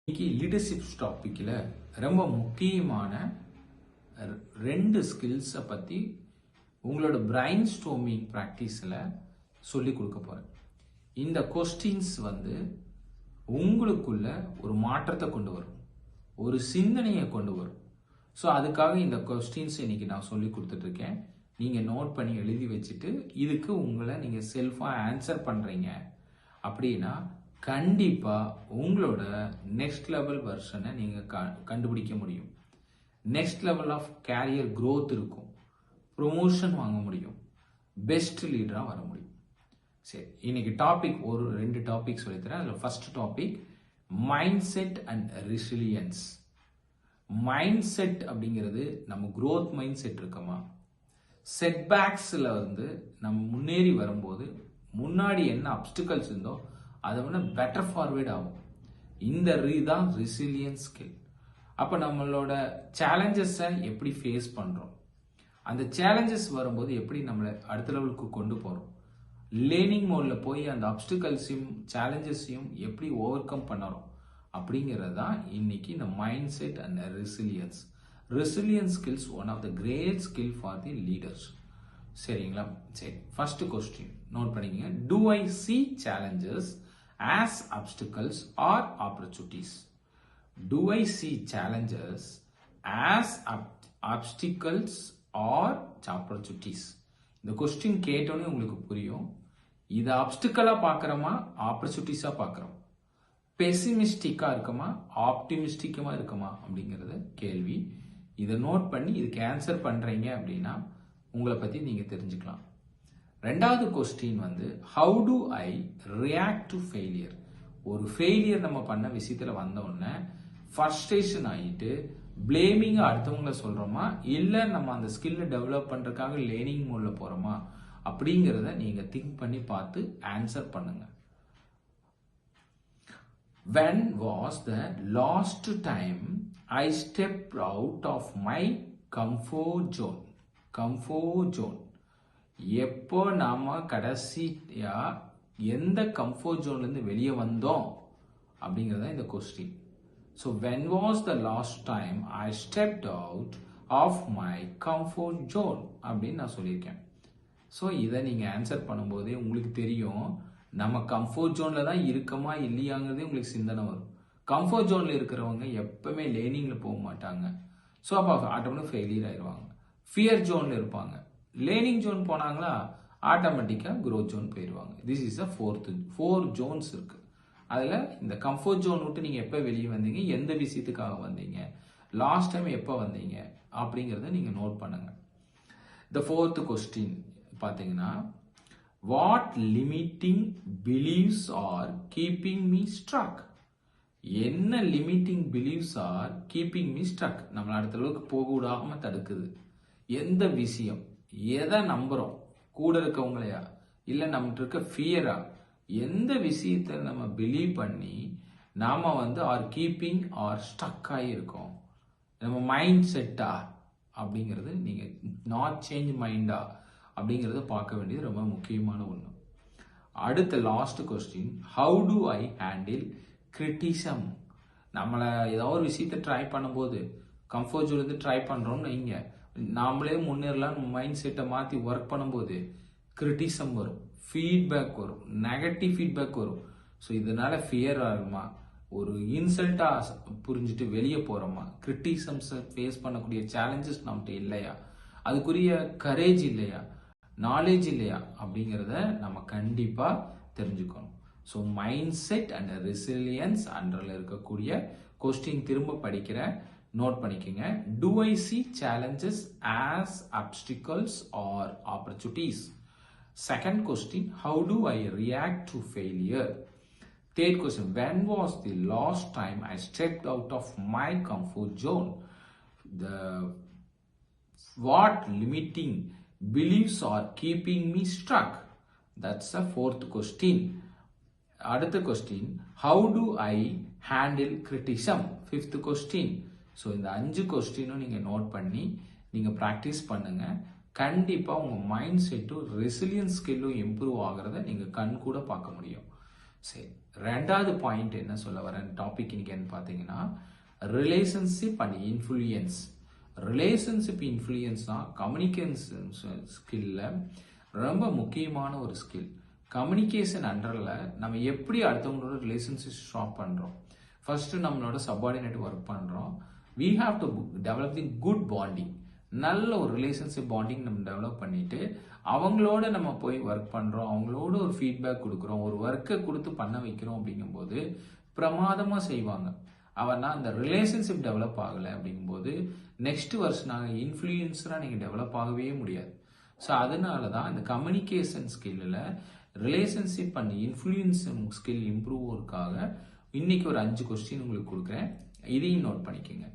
இன்னைக்கு லீடர்ஷிப் டாபிக்ல ரொம்ப முக்கியமான ரெண்டு ஸ்கில்ஸை பற்றி உங்களோட பிரைன் ஸ்டோமிங் ப்ராக்டிஸில் சொல்லி கொடுக்க போகிறேன். இந்த கொஸ்டின்ஸ் உங்களுக்குள்ள ஒரு மாற்றத்தை கொண்டு வரும், ஒரு சிந்தனையை கொண்டு வரும். ஸோ அதுக்காக இந்த கொஸ்டின்ஸ் இன்னைக்கு நான் சொல்லி கொடுத்துட்ருக்கேன். நீங்கள் நோட் பண்ணி எழுதி வச்சுட்டு இதுக்கு உங்களை நீங்கள் செல்ஃபாக ஆன்சர் பண்ணுறீங்க அப்படின்னா கண்டிப்பாக உங்களோட நெக்ஸ்ட் லெவல் வெர்ஷனை நீங்கள் கண்டுபிடிக்க முடியும். Next level of career growth இருக்கும், ப்ரொமோஷன் வாங்க முடியும், பெஸ்ட் லீடராக வர முடியும். சரி, இன்னைக்கு டாபிக் ஒரு 2 டாபிக் சொல்லித்தரேன். அதில் first topic mind set and resilience. Mind set அப்படிங்கிறது நம்ம க்ரோத் மைண்ட் செட் இருக்கோமா, செட்பேக்ஸில் நம்ம முன்னேறி வரும்போது முன்னாடி என்ன அப்டிகல்ஸ் இருந்தோ அதை விட பெட்டர் ஃபார்வேர்ட் ஆகும். இந்த தான் ரெசிலியன்ஸ் ஸ்கில். அப்போ நம்மளோட சேலஞ்சஸை எப்படி ஃபேஸ் பண்ணுறோம், அந்த சேலஞ்சஸ் வரும்போது எப்படி நம்மளை அடுத்த லெவலுக்கு கொண்டு போகிறோம், லேர்னிங் மோடில் போய் அந்த அப்டிகல்ஸையும் சேலஞ்சஸையும் எப்படி ஓவர் கம் பண்ணுறோம் அப்படிங்கிறது தான் இன்னைக்கு இந்த mind set and resilience. Resilience skills one of the great skill for the leaders. சரிங்களா? சரி, ஃபர்ஸ்ட் கொஸ்டின் நோட் பண்ணிக்கங்க. Do I see challenges as obstacles or opportunities? Do I see challenges as obstacles or opportunities? இந்த question கேட்டோன்னே உங்களுக்கு புரியும், இது ஆப்ஸ்டிக்கலா பார்க்குறோமா ஆப்பர்ச்சுனிட்டிஸா பார்க்குறோம், பெசிமிஸ்டிக்கா இருக்குமா ஆப்டிமிஸ்டிக்கமா இருக்குமா அப்படிங்கிறது கேள்வி. இதை நோட் பண்ணி இதுக்கு ஆன்சர் பண்றீங்க அப்படின்னா உங்களை பத்தி நீங்க தெரிஞ்சுக்கலாம். ரெண்டாவது question how to I react to failure. ஒரு ஃபெயிலியர் நம்ம பண்ண விஷயத்துல வந்தோடனே ஃபர்ஸ்ட்ரேஷன் ஆகிட்டு பிளேமிங் அடுத்தவங்களை சொல்றோமா, இல்லை நம்ம அந்த ஸ்கில்லை டெவலப் பண்றதுக்காக லேர்னிங் மோட்ல போறோமா அப்படிங்கிறத நீங்க திங்க் பண்ணி பார்த்து ஆன்சர் பண்ணுங்க. When was the last time I stepped out of my comfort zone? Comfort zone. எப்போ நாம கடைசியா எந்த கம்ஃபர்ட் ஜோன்லேருந்து வெளியே வந்தோம் அப்படிங்கிறத இந்த question. So when was the last time I stepped out of my comfort zone அப்படின்னு நான் சொல்லியிருக்கேன். ஸோ இதை நீங்கள் ஆன்சர் பண்ணும்போதே உங்களுக்கு தெரியும் நம்ம கம்ஃபர்ட் ஜோனில் தான் இருக்கமா இல்லையாங்கிறதே உங்களுக்கு சிந்தனை வரும். கம்ஃபர்ட் ஜோனில் இருக்கிறவங்க எப்பவுமே லேர்னிங்கில் போக மாட்டாங்க. ஸோ அப்போ ஆட்டோமேட்டிக் ஃபெயிலியர் ஆயிடுவாங்க. ஃபியர் ஜோனில் இருப்பாங்க. லேர்னிங் ஜோன் போனாங்களா ஆட்டோமேட்டிக்காக க்ரோத் ஜோன் போயிடுவாங்க. திஸ் இஸ் அ 4 ஜோன்ஸ் இருக்கு. அதில் இந்த கம்ஃபர்ட் ஜோன் விட்டு நீங்கள் எப்போ வெளியே வந்தீங்க, எந்த விஷயத்துக்காக வந்தீங்க, லாஸ்ட் டைம் எப்போ வந்தீங்க அப்படிங்கிறத நீங்கள் நோட் பண்ணுங்க. த 4th கொஸ்டின் பார்த்தீங்கன்னா what limiting beliefs are keeping me stuck. என்ன limiting beliefs are keeping me stuck நம்மளை அடுத்த அளவுக்கு போக விடாம தடுக்குது? எந்த விஷயம், எதை நம்புறோம், கூட இருக்கவங்களையா இல்லை நம்மகிட்ட இருக்க ஃபியரா, எந்த விஷயத்தை நம்ம பிலீவ் பண்ணி நாம ஆர் கீப்பிங் ஆர் ஸ்டக் ஆகியிருக்கோம், நம்ம மைண்ட் செட்டா அப்படிங்கிறது நீங்கள் நாட் சேஞ்ச் மைண்டா அப்படிங்கிறத பார்க்க வேண்டியது ரொம்ப முக்கியமான ஒன்று. அடுத்த last question how to I handle criticism. நம்மளை ஏதோ ஒரு விஷயத்தை ட்ரை பண்ணும்போது கம்ஃபர்ட் ஜோன் ட்ரை பண்ணுறோம்னு வைங்க, நாமளே முன்னேறலாம் மைண்ட் செட்டை மாற்றி ஒர்க் பண்ணும்போது கிரிட்டிசம் வரும், ஃபீட்பேக் வரும், நெகட்டிவ் ஃபீட்பேக் வரும். ஸோ இதனால ஃபியர் ஆகுமா, ஒரு இன்சல்ட்டாக புரிஞ்சுட்டு வெளியே போகிறோமா, கிரிட்டிசம்ஸை ஃபேஸ் பண்ணக்கூடிய சேலஞ்சஸ் நம்மகிட்ட இல்லையா, அதுக்குரிய கரேஜ் இல்லையா, நாலேஜ் இல்லையா அப்படிங்கிறத நம்ம கண்டிப்பாக தெரிஞ்சுக்கணும். So mind set and resilience அண்டரில் இருக்கக்கூடிய கொஸ்டின் திரும்ப படிக்கிற நோட் பண்ணிக்கங்க. Do I see challenges as obstacles or opportunities? Second question, how do I react to failure? Third question, when was the last time I stepped out of my comfort zone? What limiting beliefs are keeping me stuck? That's the 4th question. அடுத்த question, how do I handle criticism? 5th question. So இந்த 5 கொஸ்டினும் நீங்கள் note பண்ணி நீங்கள் practice பண்ணுங்க. கண்டிப்பாக உங்கள் mind செட்டும் resilience ஸ்கில்லும் improve ஆகிறத நீங்கள் கண் கூட பார்க்க முடியும். சரி, ரெண்டாவது பாயிண்ட் என்ன சொல்ல வரேன் டாபிக் இன்னைக்கு என்ன பார்த்தீங்கன்னா relationship and influence. Relationship influence தான் கம்யூனிகேஷன் ஸ்கில்ல ரொம்ப முக்கியமான ஒரு ஸ்கில். கம்யூனிகேஷன் அண்டரில் நம்ம எப்படி அடுத்தவங்களோட ரிலேஷன்ஷிப் ஸ்டாப் பண்ணுறோம். ஃபர்ஸ்ட் நம்மளோட சப்பார்டினேட் ஒர்க் பண்ணுறோம். We have to develop the good bonding. நல்ல ஒரு ரிலேஷன்ஷிப் பாண்டிங் நம்ம டெவலப் பண்ணிட்டு அவங்களோட நம்ம போய் ஒர்க் பண்ணுறோம், அவங்களோட ஒரு ஃபீட்பேக் கொடுக்குறோம், ஒரு ஒர்க்கை கொடுத்து பண்ண வைக்கிறோம். அப்படிங்கும்போது பிரமாதமாக செய்வாங்க. அவனா இந்த ரிலேஷன்ஷிப் டெவலப் ஆகலை அப்படிங்கும்போது நெக்ஸ்ட் வருஷம் நாங்கள் இன்ஃப்ளூயன்ஸராக நீங்கள் டெவலப் ஆகவே முடியாது. ஸோ அதனால தான் இந்த கம்யூனிகேஷன் ஸ்கில்லில் relationship and influence skill improve ஒர்க்காக இன்னைக்கு ஒரு 5 கொஸ்டின் உங்களுக்கு கொடுக்குறேன். இதையும் நோட் பண்ணிக்கோங்க.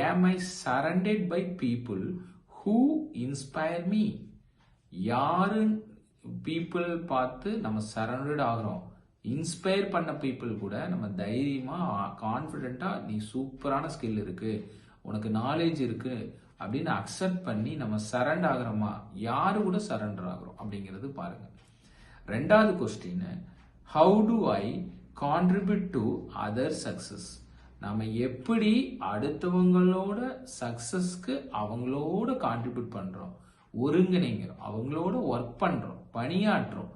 Am I surrounded by people who inspire me? யாரு பீப்புள் பார்த்து நம்ம சரௌண்டட் ஆகிறோம், இன்ஸ்பயர் பண்ண பீப்புள் கூட நம்ம தைரியமா கான்ஃபிடென்ட்டா நீ சூப்பரான ஸ்கில் இருக்கு, உனக்கு நாலேஜ் இருக்கு அப்படின்னு அக்செப்ட் பண்ணி நம்ம சரண்டர் ஆகிறோமா, யாரு கூட சரண்டர் ஆகிறோம் அப்படிங்கிறது பாருங்க. ரெண்டாவது question, how to I contribute to other success? நம்ம எப்படி அடுத்தவங்களோட சக்சஸ்க்கு அவங்களோட கான்ட்ரிபியூட் பண்றோம், ஒருங்கிணைக்கிறோம், அவங்களோட ஒர்க் பண்றோம், பணியாற்றுறோம்,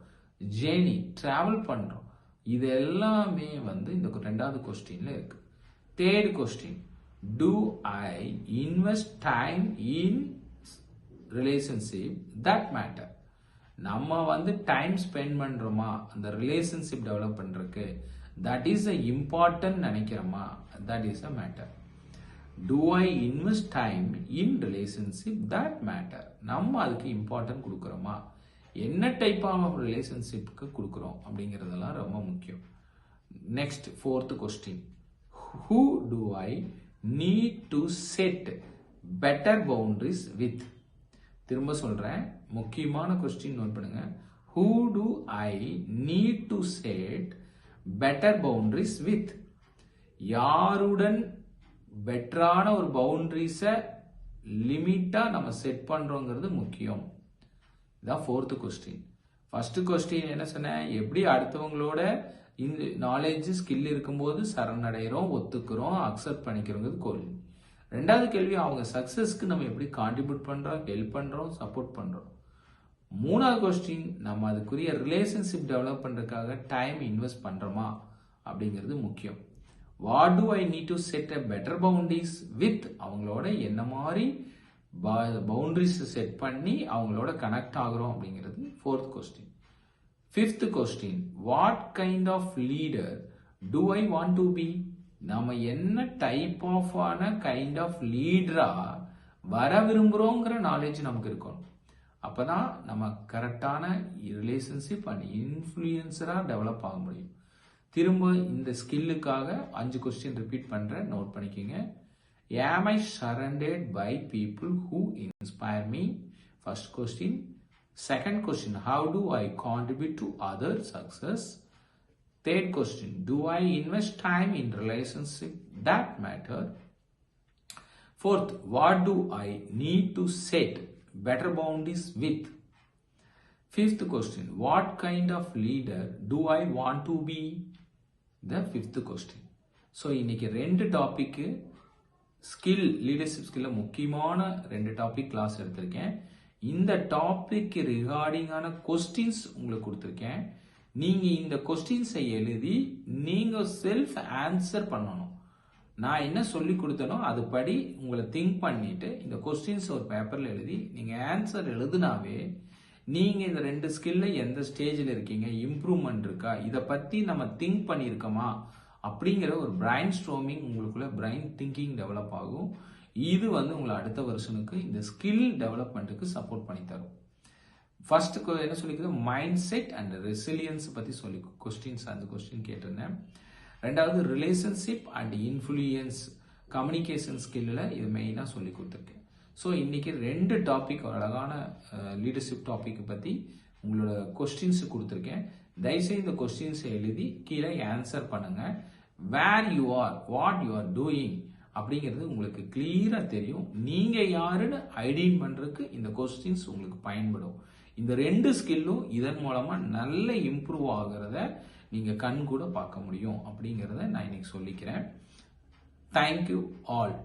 ஜேர்னி டிராவல் பண்றோம். இது எல்லாமே இந்த ரெண்டாவது கொஸ்டின்ல இருக்கு. Third question, to I invest time in relationship that matter? நம்ம டைம் ஸ்பெண்ட் பண்றோமா அந்த ரிலேஷன்ஷிப் டெவலப் பண்றதுக்கு, that is a important நினைக்கிறோமா, that is a matter. Do I invest time in relationship that matter? நம்ம அதுக்கு இம்பார்ட்டன்ட் கொடுக்குறோமா, என்ன type of ரிலேஷன்ஷிப்க்கு கொடுக்குறோம் அப்படிங்கிறதெல்லாம் ரொம்ப முக்கியம். Next fourth question, who do I need to set better boundaries with? திரும்ப சொல்றேன், முக்கியமான கொஸ்டின் நோட் பண்ணுங்க. Who do I need to set better boundaries with? யாருடன் பெட்டரான ஒரு பவுண்டரிஸை லிமிட்டா நம்ம செட் பண்றோங்கிறது முக்கியம். இதான் ஃபோர்த் கொஸ்டின். ஃபர்ஸ்ட் கொஸ்டின் என்ன சொன்னேன், எப்படி அடுத்தவங்களோட இந்த நாலேஜ் ஸ்கில் இருக்கும்போது சரணடைகிறோம், ஒத்துக்கிறோம், அக்செப்ட் பண்ணிக்கிறோங்கிறது கேள்வி. ரெண்டாவது கேள்வி, அவங்க சக்சஸ்க்கு நம்ம எப்படி கான்ட்ரிபியூட் பண்றோம், ஹெல்ப் பண்றோம், சப்போர்ட் பண்றோம். மூணாவது கொஸ்டின், நம்ம அதுக்குரிய ரிலேஷன்ஷிப் டெவலப் பண்றதுக்காக டைம் இன்வெஸ்ட் பண்றோமா அப்படிங்கிறது முக்கியம். What to I need to set a better boundaries with? அவங்களோட என்ன மாதிரி பவுண்டரிஸ் செட் பண்ணி அவங்களோட கனெக்ட் ஆகிறோம் அப்படிங்கிறது fourth question. Fifth question, what kind of leader do I want to be? நம்ம என்ன டைப் ஆஃப் ஆன கைண்ட் ஆஃப் லீடரா வர விரும்புறோங்கிற நாலேஜ் நமக்கு இருக்கணும். அப்பதான் நம்ம கரெக்டான ரிலேஷன்ஷிப் அண்ட் இன்ஃப்ளூயன்சரா டெவலப் ஆக முடியும். திரும்ப இந்த ஸ்கில்லுக்காக 5 கொஸ்டின் ரிப்பீட் பண்றேன், நோட் பண்ணிக்கோங்க. Am I surrounded by people who inspire me? First question. Second question, how do I contribute to other success? Third question, do I invest time in relationship that matter? Fourth, what do I need to set better boundaries with? Fifth question, what kind of leader do I want to be? The fifth question. So இன்னைக்கு 2 topic skill, leadership ஸ்கில்ல முக்கியமான 2 topic class எடுத்திருக்கேன். இந்த topic ரிகார்டிங்கான questions உங்களுக்கு கொடுத்திருக்கேன். நீங்க இந்த கொஸ்டின்ஸை எழுதி நீங்க செல்ஃப் ஆன்சர் பண்ணணும். நான் என்ன சொல்லி கொடுத்தனோ அதுபடி உங்களை திங்க் பண்ணிட்டு இந்த கொஸ்டின்ஸ் ஒரு பேப்பர்ல எழுதி நீங்க ஆன்சர் எழுதுனாவே நீங்க இந்த 2 ஸ்கில்ல எந்த ஸ்டேஜில் இருக்கீங்க, இம்ப்ரூவ்மெண்ட் இருக்கா, இதை பத்தி நம்ம திங்க் பண்ணியிருக்கோமா அப்படிங்கிற ஒரு பிரைன் ஸ்ட்ரோமிங் உங்களுக்குள்ள பிரைன் திங்கிங் டெவலப் ஆகும். இது உங்களை அடுத்த வருஷனுக்கு இந்த ஸ்கில் டெவலப்மெண்ட்டுக்கு சப்போர்ட் பண்ணி தரும். ஃபர்ஸ்ட் என்ன சொல்லிக்கிறது, மைண்ட் செட் அண்ட் ரெசிலியன்ஸ் பத்தி சொல்லி கொஸ்டின்ஸ் 5 கொஸ்டின் கேட்டிருந்தேன். ரெண்டாவது ரிலேஷன்ஷிப் அண்ட் இன்ஃப்ளூயன்ஸ் கம்யூனிகேஷன் ஸ்கில்ல இது மெயினா சொல்லி கொடுத்துருக்கேன். ஸோ இன்னைக்கு 2 டாபிக், அழகான லீடர்ஷிப் டாபிக் பத்தி உங்களோட கொஸ்டின்ஸ் கொடுத்துருக்கேன். தயவுசெய்து இந்த கொஸ்டின்ஸை எழுதி கீழே ஆன்சர் பண்ணுங்க. Where you are, what you are doing அப்படிங்கிறது உங்களுக்கு கிளியரா தெரியும். நீங்க யாருன்னு ஐடென்டிஃபை பண்றதுக்கு இந்த கொஸ்டின்ஸ் உங்களுக்கு பயன்படும். இந்த 2 ஸ்கில்லும் இதன் மூலமா நல்ல இம்ப்ரூவ் ஆகிறத நீங்க கண் கூட பார்க்க முடியும் அப்படிங்கிறத நான் இன்னைக்கு சொல்லிக்கிறேன். Thank you all.